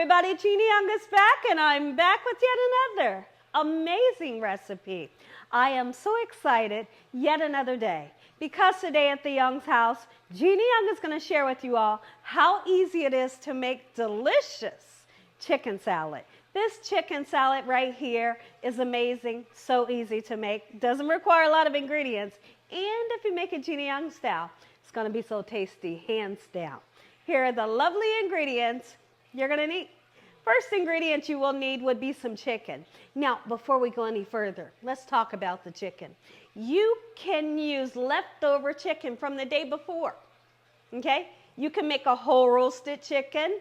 everybody, Gina Young is back, and I'm back with yet another amazing recipe. I am so excited, yet another day, because today at the Young's house, Gina Young is going to share with you all how easy it is to make delicious chicken salad. This chicken salad right here is amazing, so easy to make, doesn't require a lot of ingredients, and if you make it Gina Young style, it's going to be so tasty, hands down. Here are the lovely ingredients you're going to need. First ingredient you will need would be some chicken. Now, before we go any further, let's talk about the chicken. You can use leftover chicken from the day before, okay? You can make a whole roasted chicken,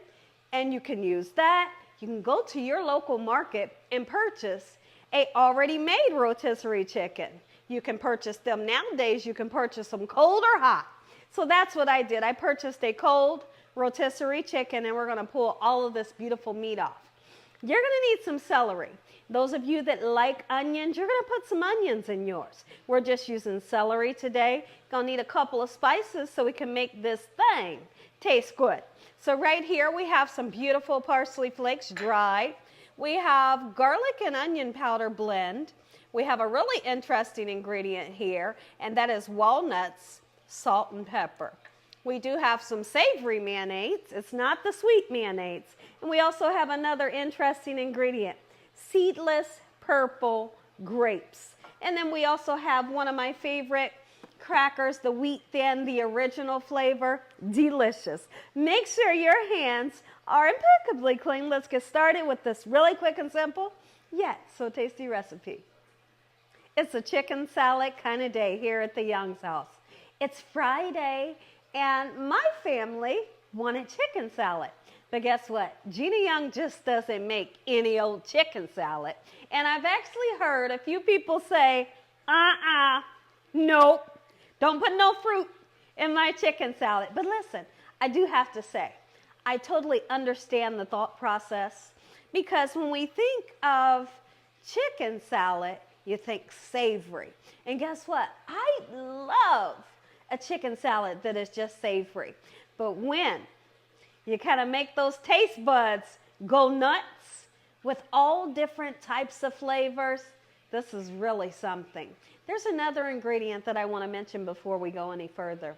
and you can use that. You can go to your local market and purchase a already made rotisserie chicken. You can purchase them nowadays. You can purchase them cold or hot. So that's what I did. I purchased a cold rotisserie chicken, and we're going to pull all of this beautiful meat off. You're going to need some celery. Those of you that like onions, you're going to put some onions in yours. We're just using celery today. Going to need a couple of spices so we can make this thing taste good. So right here we have some beautiful parsley flakes dried. We have garlic and onion powder blend. We have a really interesting ingredient here, and that is walnuts, salt, and pepper. We do have some savory mayonnaise. It's not the sweet mayonnaise. And we also have another interesting ingredient, seedless purple grapes. And then we also have one of my favorite crackers, the wheat thin, the original flavor, delicious. Make sure your hands are impeccably clean. Let's get started with this really quick and simple, yet so tasty recipe. It's a chicken salad kind of day here at the Young's house. It's Friday, and my family wanted chicken salad. But guess what? Gina Young just doesn't make any old chicken salad. And I've actually heard a few people say, nope, don't put no fruit in my chicken salad. But listen, I do have to say, I totally understand the thought process, because when we think of chicken salad, you think savory. And guess what? I love a chicken salad that is just savory. But when you kind of make those taste buds go nuts with all different types of flavors, this is really something. There's another ingredient that I want to mention before we go any further.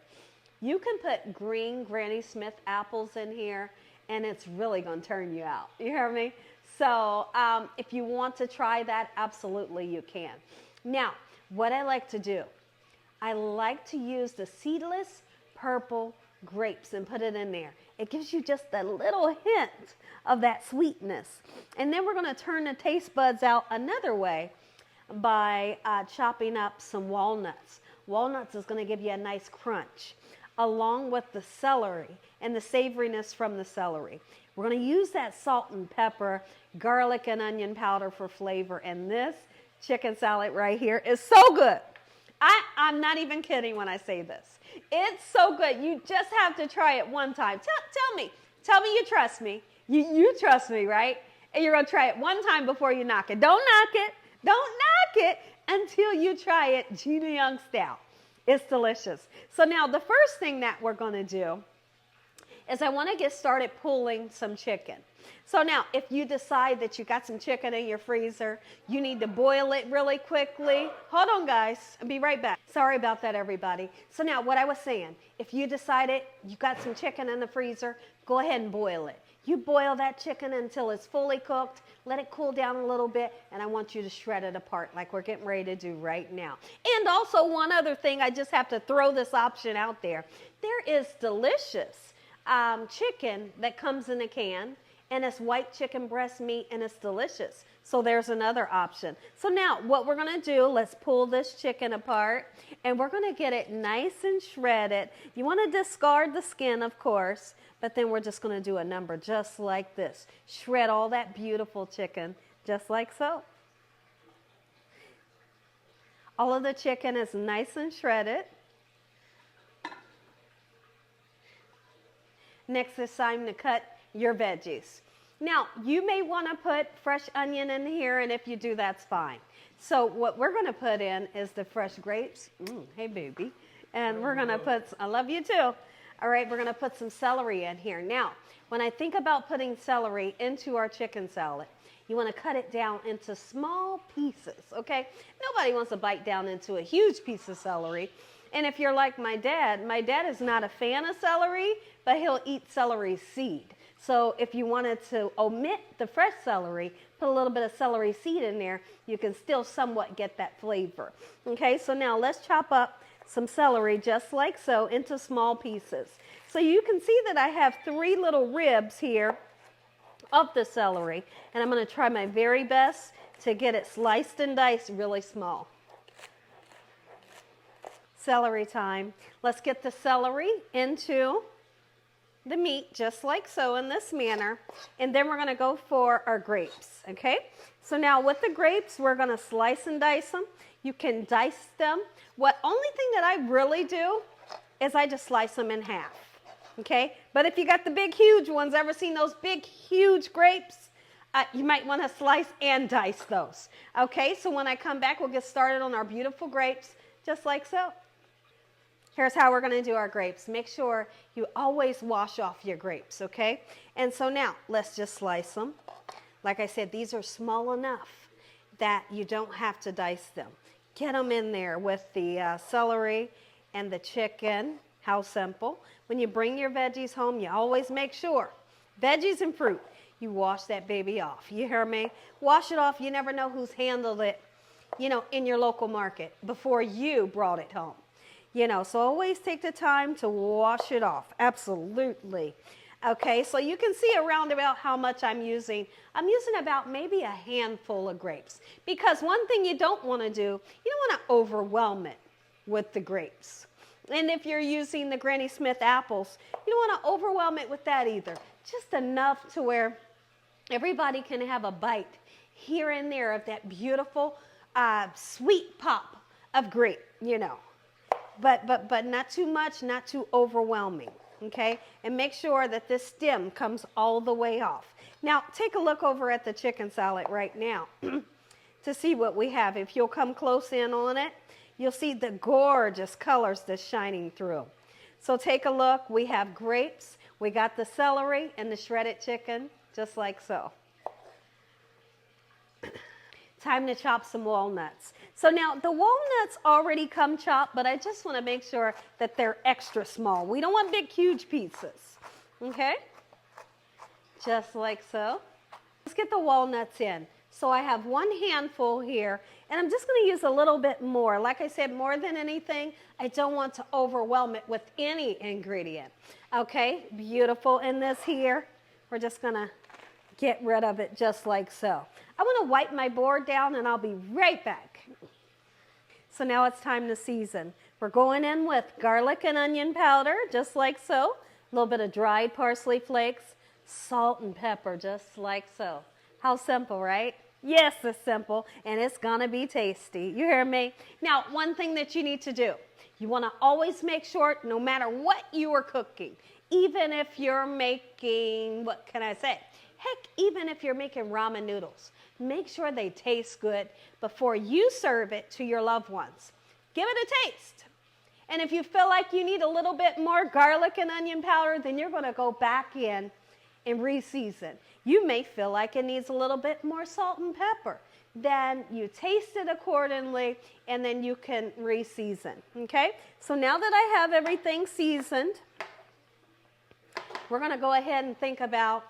You can put green Granny Smith apples in here, and it's really going to turn you out. You hear me? So if you want to try that, absolutely you can. Now, what I like to do, I like to use the seedless purple grapes and put it in there. It gives you just a little hint of that sweetness. And then we're going to turn the taste buds out another way by chopping up some walnuts. Walnuts is going to give you a nice crunch, along with the celery and the savoriness from the celery. We're going to use that salt and pepper, garlic and onion powder for flavor, and this chicken salad right here is so good. I'm not even kidding when I say this. It's so good. You just have to try it one time. Tell me you trust me. You trust me, right? And you're going to try it one time before you knock it. Don't knock it until you try it Gina Young style. It's delicious. So now the first thing that we're going to do is I want to get started pulling some chicken. So now, if you decide that you got some chicken in your freezer, you need to boil it really quickly. Hold on, guys. I'll be right back. Sorry about that, everybody. So now, what I was saying, if you decided you got some chicken in the freezer, go ahead and boil it. You boil that chicken until it's fully cooked. Let it cool down a little bit, and I want you to shred it apart like we're getting ready to do right now. And also, one other thing, I just have to throw this option out there. There is delicious chicken that comes in a can, and it's white chicken breast meat, and it's delicious. So there's another option. So now what we're going to do, let's pull this chicken apart, and we're going to get it nice and shredded. You want to discard the skin, of course, but then we're just going to do a number just like this. Shred all that beautiful chicken just like so. All of the chicken is nice and shredded. Next, it's time to cut your veggies. Now, you may want to put fresh onion in here, and if you do, that's fine. So what we're going to put in is the fresh grapes. Hey, baby. And we're going to put, I love you too. All right, we're gonna put some celery in here. Now, when I think about putting celery into our chicken salad, you wanna cut it down into small pieces, okay? Nobody wants to bite down into a huge piece of celery. And if you're like my dad is not a fan of celery, but he'll eat celery seed. So if you wanted to omit the fresh celery, put a little bit of celery seed in there, you can still somewhat get that flavor. Okay, so now let's chop up some celery just like so into small pieces. So you can see that I have 3 little ribs here of the celery, and I'm going to try my very best to get it sliced and diced really small. Celery time. Let's get the celery into the meat just like so in this manner, and then we're going to go for our grapes. Okay, so now with the grapes we're going to slice and dice them. You can dice them. Only thing that I really do is I just slice them in half. Okay, but if you got the big huge ones, ever seen those big huge grapes, you might want to slice and dice those. Okay, so when I come back we'll get started on our beautiful grapes just like so. Here's how we're going to do our grapes. Make sure you always wash off your grapes, okay? And so now, let's just slice them. Like I said, these are small enough that you don't have to dice them. Get them in there with the celery and the chicken. How simple. When you bring your veggies home, you always make sure, veggies and fruit, you wash that baby off. You hear me? Wash it off. You never know who's handled it, in your local market before you brought it home. So always take the time to wash it off. Absolutely. Okay, so you can see around about how much I'm using. I'm using about maybe a handful of grapes. Because one thing you don't want to do, you don't want to overwhelm it with the grapes. And if you're using the Granny Smith apples, you don't want to overwhelm it with that either. Just enough to where everybody can have a bite here and there of that beautiful sweet pop of grape, But not too much, not too overwhelming, okay? And make sure that this stem comes all the way off. Now, take a look over at the chicken salad right now to see what we have. If you'll come close in on it, you'll see the gorgeous colors that's shining through. So take a look. We have grapes. We got the celery and the shredded chicken, just like so. Time to chop some walnuts. So now the walnuts already come chopped, but I just want to make sure that they're extra small. We don't want big, huge pieces. Okay? Just like so. Let's get the walnuts in. So I have 1 handful here, and I'm just going to use a little bit more. Like I said, more than anything, I don't want to overwhelm it with any ingredient. Okay? Beautiful in this here. We're just going to get rid of it just like so. I want to wipe my board down and I'll be right back. So now it's time to season. We're going in with garlic and onion powder, just like so. A little bit of dried parsley flakes, salt and pepper, just like so. How simple, right? Yes, it's simple, and it's gonna be tasty. You hear me? Now, one thing that you need to do, you wanna always make sure, no matter what you are cooking, even if you're making, what can I say? Heck, even if you're making ramen noodles, make sure they taste good before you serve it to your loved ones. Give it a taste. And if you feel like you need a little bit more garlic and onion powder, then you're going to go back in and re-season. You may feel like it needs a little bit more salt and pepper. Then you taste it accordingly, and then you can re-season. Okay? So now that I have everything seasoned, we're going to go ahead and think about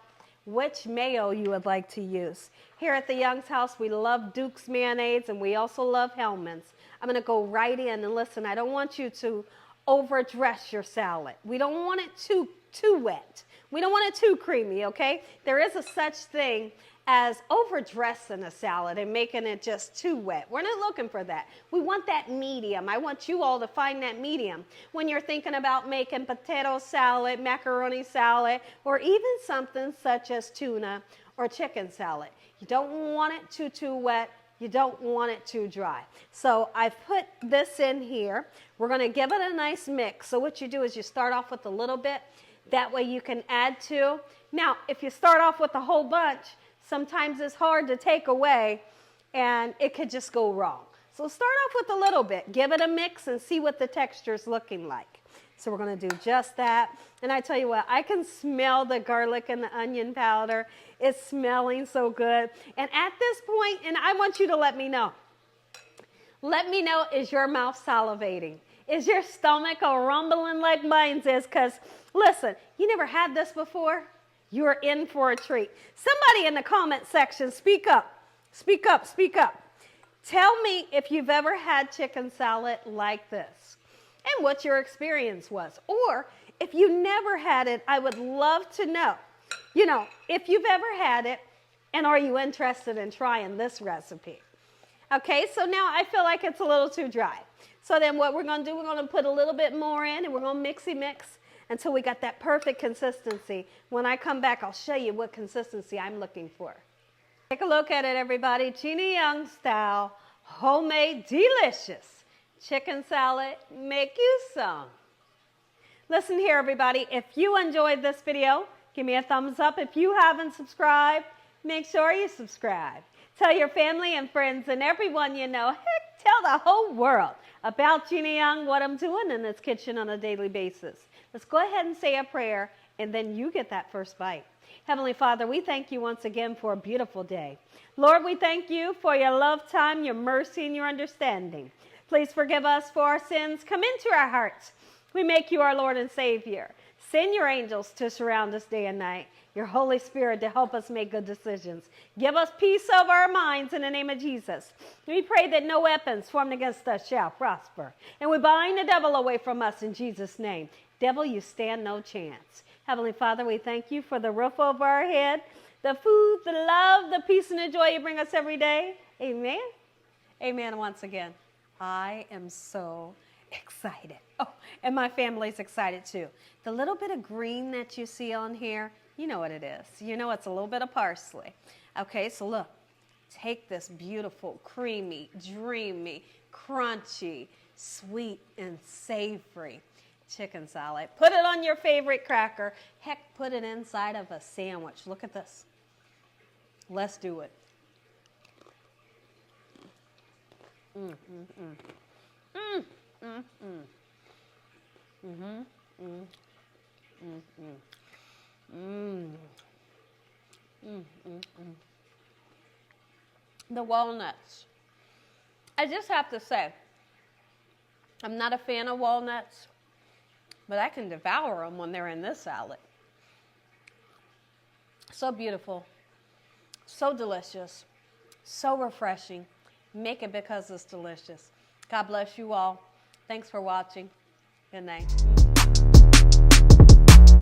which mayo you would like to use. Here at the Young's house, we love Duke's mayonnaise, and we also love Hellman's. I'm going to go right in, and listen, I don't want you to overdress your salad. We don't want it too wet. We don't want it too creamy, okay? There is a such thing as overdressing a salad and making it just too wet. We're not looking for that. We want that medium. I want you all to find that medium when you're thinking about making potato salad, macaroni salad, or even something such as tuna or chicken salad. You don't want it too wet. You don't want it too dry. So I've put this in here. We're going to give it a nice mix. So what you do is you start off with a little bit. That way you can add to. Now, if you start off with a whole bunch, sometimes it's hard to take away and it could just go wrong. So start off with a little bit. Give it a mix and see what the texture is looking like. So we're going to do just that. And I tell you what, I can smell the garlic and the onion powder. It's smelling so good. And at this point, and I want you to let me know, is your mouth salivating? Is your stomach a rumbling like mine is? Because listen, you never had this before? You're in for a treat. Somebody in the comment section, speak up. Speak up, speak up. Tell me if you've ever had chicken salad like this and what your experience was. Or if you never had it, I would love to know, if you've ever had it, and are you interested in trying this recipe? Okay, so now I feel like it's a little too dry. So then what we're going to do, we're going to put a little bit more in, and we're going to mix until we got that perfect consistency. When I come back, I'll show you what consistency I'm looking for. Take a look at it, everybody. Gina Young style, homemade, delicious chicken salad. Make you some. Listen here, everybody. If you enjoyed this video, give me a thumbs up. If you haven't subscribed, make sure you subscribe. Tell your family and friends and everyone you know. Heck, tell the whole world about Gina Young, what I'm doing in this kitchen on a daily basis. Let's go ahead and say a prayer, and then you get that first bite. Heavenly Father, we thank you once again for a beautiful day. Lord, we thank you for your love time, your mercy, and your understanding. Please forgive us for our sins. Come into our hearts. We make you our Lord and Savior. Send your angels to surround us day and night. Your Holy Spirit to help us make good decisions. Give us peace over our minds in the name of Jesus. We pray that no weapons formed against us shall prosper. And we bind the devil away from us in Jesus' name. Devil, you stand no chance. Heavenly Father, we thank you for the roof over our head, the food, the love, the peace, and the joy you bring us every day. Amen. Amen once again. I am so excited. Oh, and my family's excited too. The little bit of green that you see on here, you know what it is. You know it's a little bit of parsley. Okay, so look, take this beautiful, creamy, dreamy, crunchy, sweet, and savory chicken salad. Put it on your favorite cracker. Heck, put it inside of a sandwich. Look at this. Let's do it. The walnuts. I just have to say, I'm not a fan of walnuts, but I can devour them when they're in this salad. So beautiful, so delicious, so refreshing. Make it because it's delicious. God bless you all. Thanks for watching. Good night.